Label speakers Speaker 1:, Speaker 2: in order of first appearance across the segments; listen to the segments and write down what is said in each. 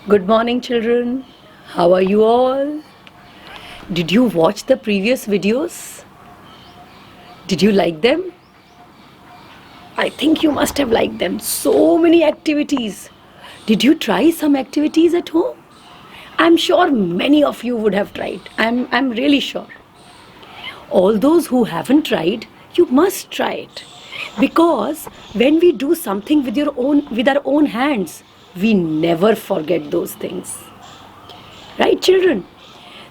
Speaker 1: Good morning, children. How are you all? Did you watch the previous videos? Did you like them? I think you must have liked them. So many activities. Did you try some activities at home? I'm sure many of you would have tried. I'm really sure. All those who haven't tried, you must try it. Because when we do something with our own hands, we never forget those things. Right, children?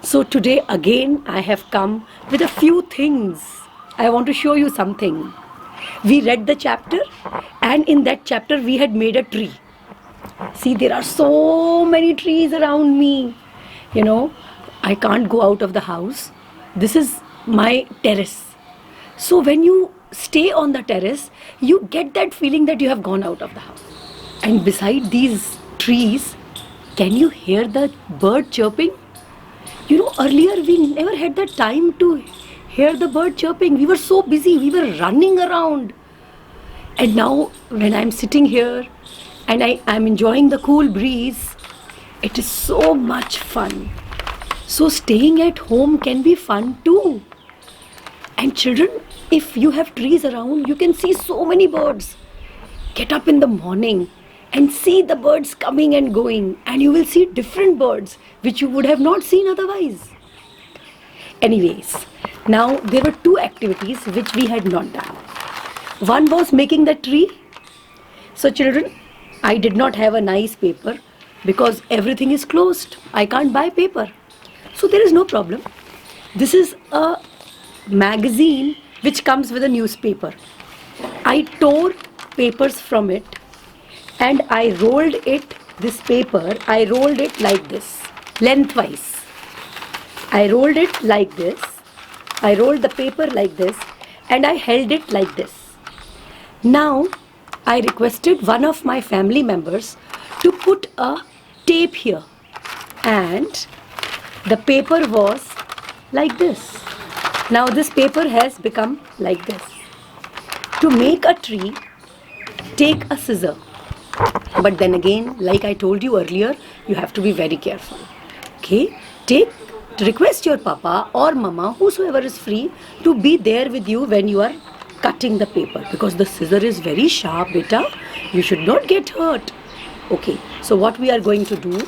Speaker 1: So today again I have come with a few things. I want to show you something. We read the chapter, and in that chapter we had made a tree. See, there are so many trees around me. I can't go out of the house. This is my terrace. So when you stay on the terrace, you get that feeling that you have gone out of the house. And beside these trees, can you hear the bird chirping? Earlier we never had the time to hear the bird chirping. We were so busy, we were running around. And now when I'm sitting here and I'm enjoying the cool breeze, it is so much fun. So staying at home can be fun too. And children, if you have trees around, you can see so many birds. Get up in the morning and see the birds coming and going, and you will see different birds which you would have not seen otherwise. Anyways, now there were two activities which we had not done. One was making the tree. So children, I did not have a nice paper because everything is closed. I can't buy paper. So there is no problem. This is a magazine which comes with a newspaper. I tore papers from it and I rolled this paper like this, lengthwise. I rolled it like this. I rolled the paper like this and I held it like this. Now, I requested one of my family members to put a tape here, and the paper was like this. Now this paper has become like this. To make a tree, take a scissor. But then again, like I told you earlier, you have to be very careful. Okay? Request your papa or mama, whosoever is free, to be there with you when you are cutting the paper, because the scissor is very sharp, beta. You should not get hurt. Okay, so what we are going to do,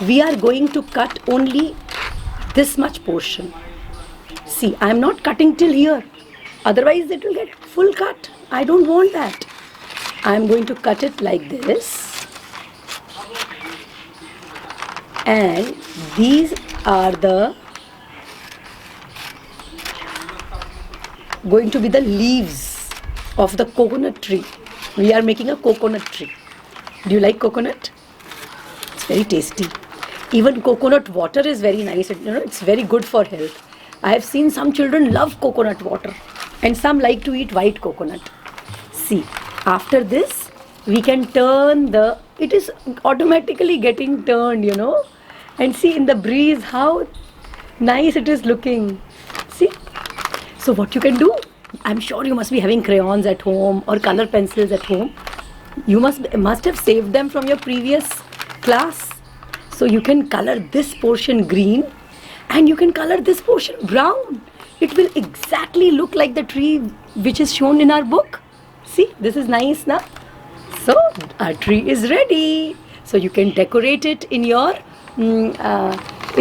Speaker 1: we are going to cut only this much portion. See, I am not cutting till here. Otherwise it will get full cut. I don't want that. I am going to cut it like this. And these are going to be the leaves of the coconut tree. We are making a coconut tree. Do you like coconut? It's very tasty. Even coconut water is very nice. It's very good for health. I have seen some children love coconut water and some like to eat white coconut. See, after this, we can turn it is automatically getting turned, and see in the breeze how nice it is looking. See? So what you can do, I'm sure you must be having crayons at home or color pencils at home. You must have saved them from your previous class. So you can color this portion green and you can color this portion brown. It will exactly look like the tree which is shown in our book. See, this is nice now. So our tree is ready. So you can decorate it in your in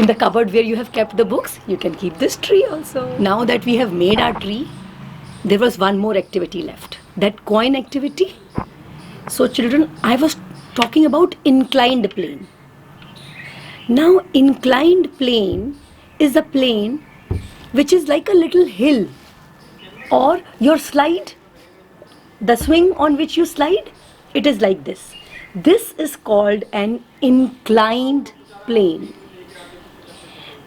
Speaker 1: the cupboard where you have kept the books. You can keep this tree also. Now that we have made our tree, there was one more activity left, that coin activity. So children, I was talking about inclined plane. Now inclined plane is a plane which is like a little hill, or your slide, the swing on which you slide, it is like this. This is called an inclined plane.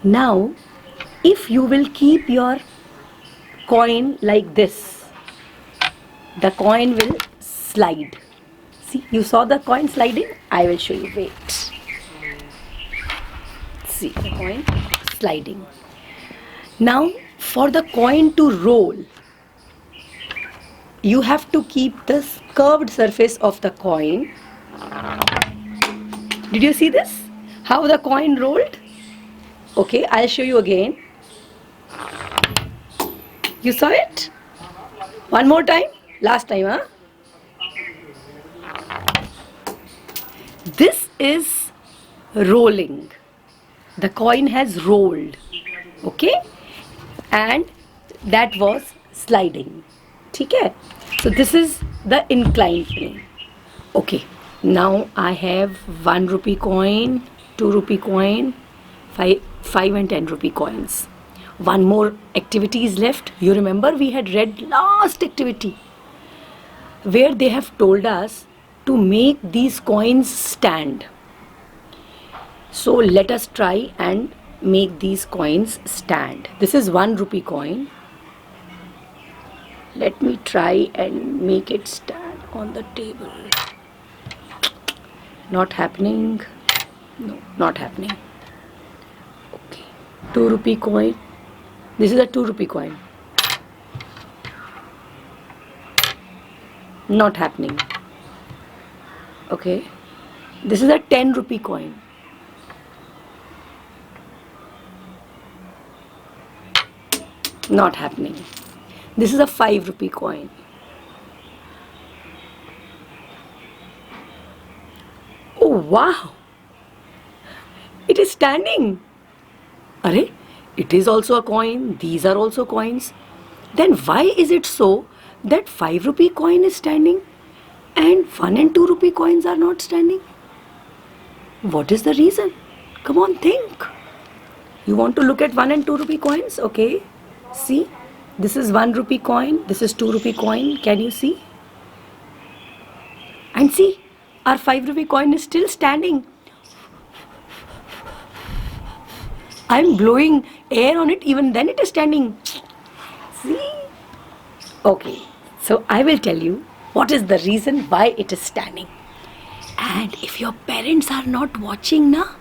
Speaker 1: Now, if you will keep your coin like this, the coin will slide. See, you saw the coin sliding? I will show you. Wait. See, the coin sliding. Now, for the coin to roll, you have to keep this curved surface of the coin Did you see this? How the coin rolled? Okay, I'll show you again. You saw it? One more time? Last time, huh? This is rolling. The coin has rolled. Okay? And that was sliding. Okay? So this is the inclined plane. Okay. Now I have 1 rupee coin, 2 rupee coin, 5 and 10 rupee coins. One more activity is left. You remember we had read last activity where they have told us to make these coins stand. So let us try and make these coins stand. This is 1 rupee coin. Let me try and make it stand on the table. Not happening. No, not happening. Okay. 2 rupee coin. This is a 2 rupee coin. Not happening. Okay. This is a 10 rupee coin. Not happening. This is a 5 rupee coin. Oh wow! It is standing. Arey, it is also a coin. These are also coins. Then why is it so that 5 rupee coin is standing and 1 and 2 rupee coins are not standing? What is the reason? Come on, think. You want to look at 1 and 2 rupee coins? Okay. See, this is 1 rupee coin. This is 2 rupee coin. Can you see? And see, our 5 rupee coin is still standing. I'm blowing air on it, even then it is standing. See? Okay, so I will tell you what is the reason why it is standing. And if your parents are not watching now,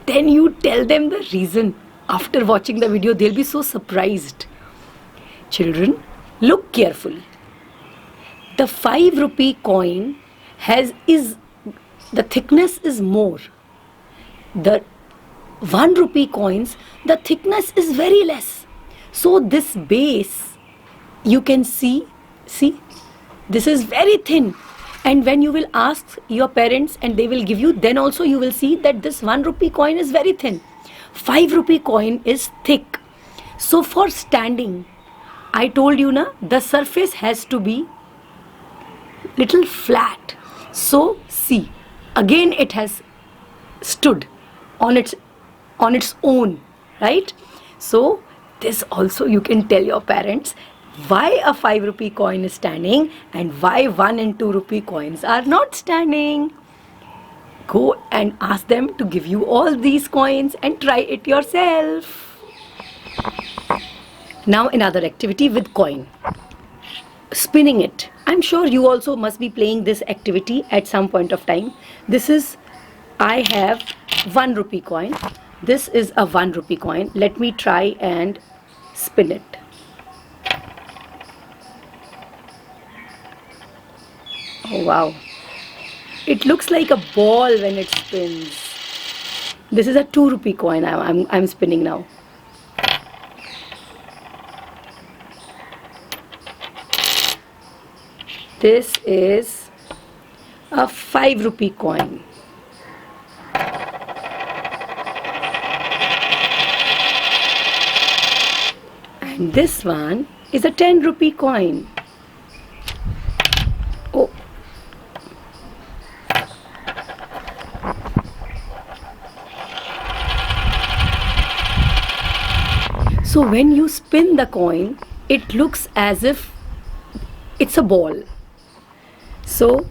Speaker 1: then you tell them the reason. After watching the video, they'll be so surprised. Children, look carefully. The 5 rupee coin the thickness is more. The 1 rupee coins, the thickness is very less. So this base, you can see, this is very thin. And when you will ask your parents and they will give you, then also you will see that this 1 rupee coin is very thin. 5 rupee coin is thick. So for standing, I told you na, the surface has to be little flat. So see, again it has stood on its own, right? So this also you can tell your parents why a 5 rupee coin is standing and why 1 and 2 rupee coins are not standing. Go and ask them to give you all these coins and try it yourself. Now another activity with coin. Spinning it. I'm sure you also must be playing this activity at some point of time. I have 1 rupee coin. This is a 1 rupee coin. Let me try and spin it. Oh wow. It looks like a ball when it spins. This is a 2 rupee coin I'm spinning now. This is a 5 rupee coin. And this one is a 10 rupee coin. Oh. So when you spin the coin, it looks as if it's a ball. So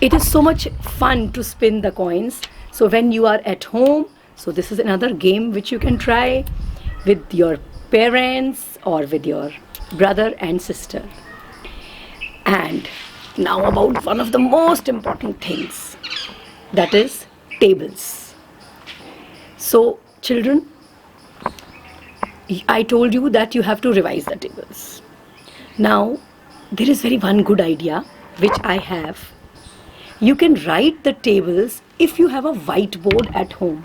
Speaker 1: it is so much fun to spin the coins. So when you are at home, so this is another game which you can try with your parents or with your brother and sister. And now about one of the most important things, that is tables. So children, I told you that you have to revise the tables. Now there is one good idea which I have. you can write the tables if you have a whiteboard at home.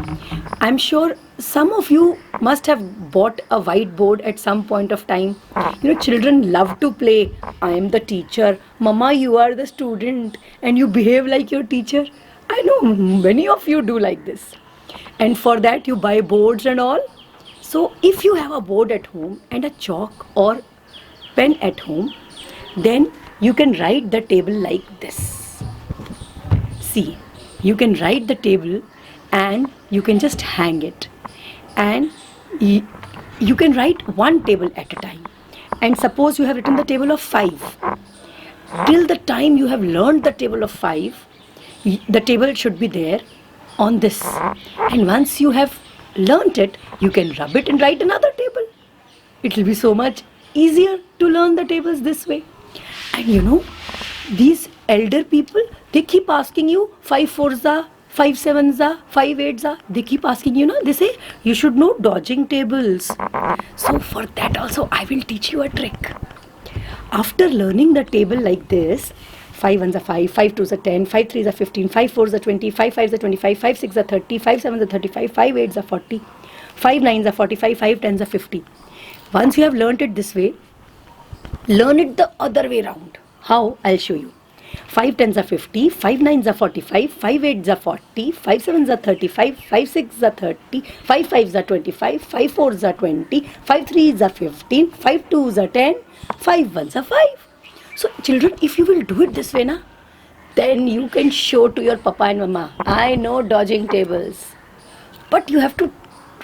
Speaker 1: I'm sure some of you must have bought a whiteboard at some point of time. Children love to play, I am the teacher, Mama, you are the student, and you behave like your teacher. I know many of you do like this. And for that, you buy boards and all. So if you have a board at home and a chalk or pen at home, then you can write the table like this. See, you can write the table and you can just hang it. And you can write one table at a time. And suppose you have written the table of 5. Till the time you have learned the table of 5, the table should be there on this. And once you have learnt it, you can rub it and write another table. It will be so much easier to learn the tables this way. And these elder people, they keep asking you 5 4s are, 5 7s are, 5 8s are. They keep asking they say you should know dodging tables. So for that also I will teach you a trick. After learning the table like this, 5 1s are 5, 5 2s are 10, 5 3s are 15, 5 4s are 20, 5 5s are 25, 5 6s are 30, 5 7s are 35, 5 8s are 40, 5 9s are 45, 5 10s are 50. Once you have learnt it this way, learn it the other way round. How? I'll show you. 5 10s are 50, 5 9s are 45, 5 8s are 40, 5 7s are 35, 5 6s are 30, 5 5s are 25, 5 4s are 20, 5 3s are 15, 5 2s are 10, 5 1s are 5. So children, if you will do it this way, then you can show to your papa and mama, I know dodging tables. But you have to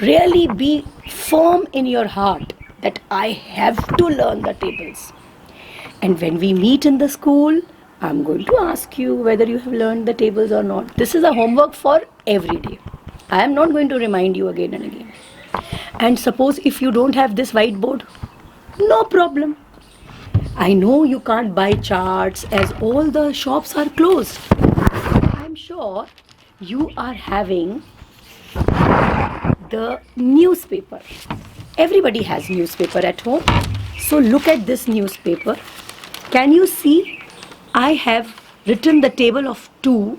Speaker 1: really be firm in your heart that I have to learn the tables. And when we meet in the school, I'm going to ask you whether you have learned the tables or not. This is a homework for every day. I am not going to remind you again and again. And suppose if you don't have this whiteboard, no problem. I know you can't buy charts as all the shops are closed. I'm sure you are having the newspaper. Everybody has newspaper at home. So look at this newspaper. Can you see? I have written the table of 2.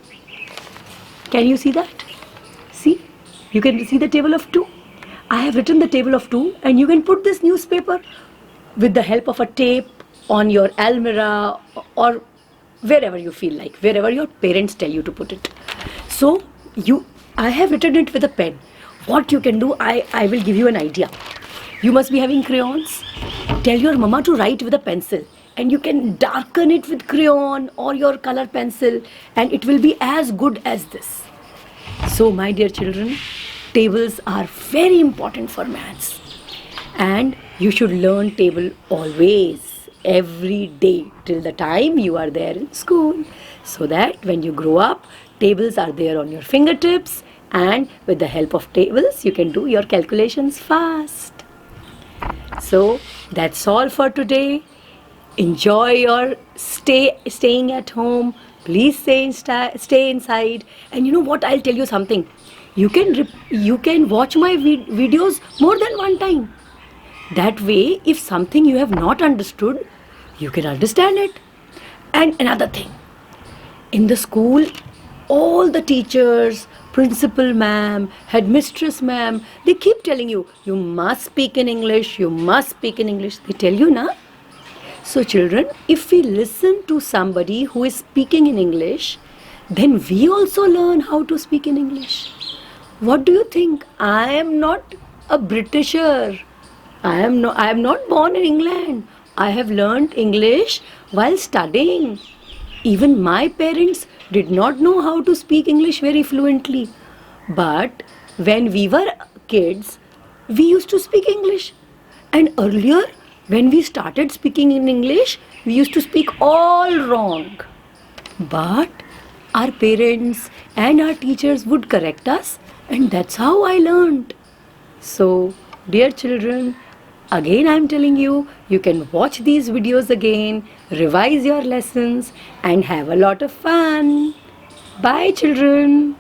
Speaker 1: Can you see that? See? You can see the table of 2. I have written the table of 2, and you can put this newspaper with the help of a tape on your almirah or wherever you feel like, wherever your parents tell you to put it. So I have written it with a pen. What you can do, I will give you an idea. You must be having crayons. Tell your mama to write with a pencil, and you can darken it with crayon or your color pencil, and it will be as good as this. So my dear children, tables are very important for maths, and you should learn table always, every day, till the time you are there in school, so that when you grow up, tables are there on your fingertips, and with the help of tables you can do your calculations fast. So that's all for today. Enjoy your staying at home. Please stay inside. And you know what? I'll tell you something. You can watch my videos more than one time. That way, if something you have not understood, you can understand it. And another thing, in the school, all the teachers, principal ma'am, headmistress ma'am, they keep telling you, you must speak in English, you must speak in English. They tell you, na? So children, if we listen to somebody who is speaking in English, then we also learn how to speak in English. What do you think? I am not a Britisher. I am not born in England. I have learned English while studying. Even my parents did not know how to speak English very fluently. But when we were kids, we used to speak English. And earlier, when we started speaking in English, we used to speak all wrong. But our parents and our teachers would correct us, and that's how I learned. So, dear children, again I am telling you, you can watch these videos again, revise your lessons, and have a lot of fun. Bye children.